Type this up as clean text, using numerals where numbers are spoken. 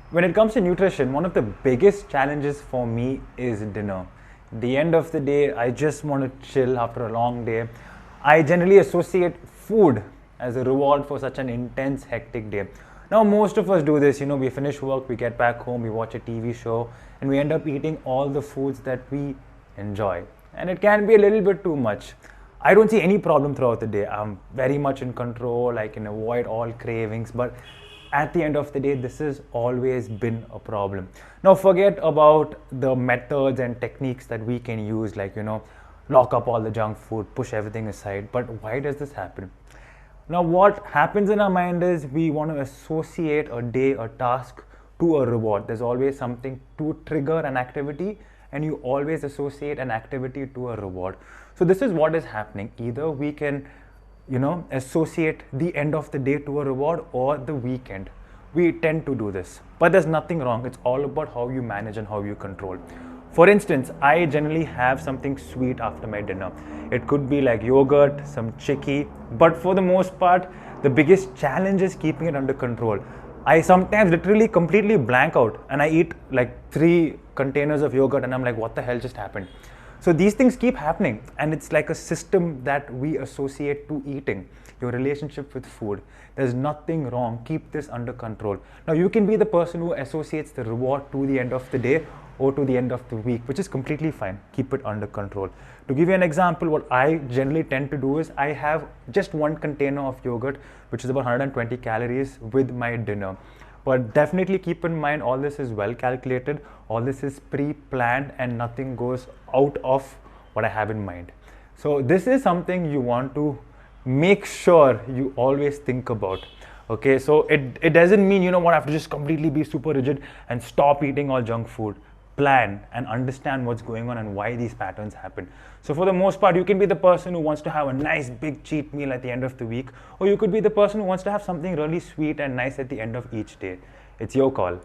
When it comes to nutrition, one of the biggest challenges for me is dinner. The end of the day, I just want to chill after a long day. I generally associate food as a reward for such an intense, hectic day. Now, most of us do this, we finish work, we get back home, we watch a TV show, and we end up eating all the foods that we enjoy. And it can be a little bit too much. I don't see any problem throughout the day. I'm very much in control. I can avoid all cravings, but at the end of the day, this has always been a problem. Now, forget about the methods and techniques that we can use, like, lock up all the junk food, push everything aside. But why does this happen? Now, what happens in our mind is we want to associate a day, a task to a reward. There's always something to trigger an activity, and you always associate an activity to a reward. So this is what is happening. Either we can associate the end of the day to a reward or the weekend. We tend to do this, but there's nothing wrong. It's all about how you manage and how you control. For instance, I generally have something sweet after my dinner. It could be like yogurt, some chicky, but for the most part, the biggest challenge is keeping it under control. I sometimes literally completely blank out and I eat like 3 containers of yogurt and I'm like, what the hell just happened? So these things keep happening, and it's like a system that we associate to eating, your relationship with food. There's nothing wrong. Keep this under control. Now, you can be the person who associates the reward to the end of the day or to the end of the week, which is completely fine. Keep it under control. To give you an example, what I generally tend to do is I have just 1 container of yogurt, which is about 120 calories, with my dinner. But definitely keep in mind, all this is well calculated, all this is pre-planned, and nothing goes out of what I have in mind. So this is something you want to make sure you always think about. Okay, so it doesn't mean, I have to just completely be super rigid and stop eating all junk food. Plan and understand what's going on and why these patterns happen. So for the most part, you can be the person who wants to have a nice big cheat meal at the end of the week, or you could be the person who wants to have something really sweet and nice at the end of each day. It's your call.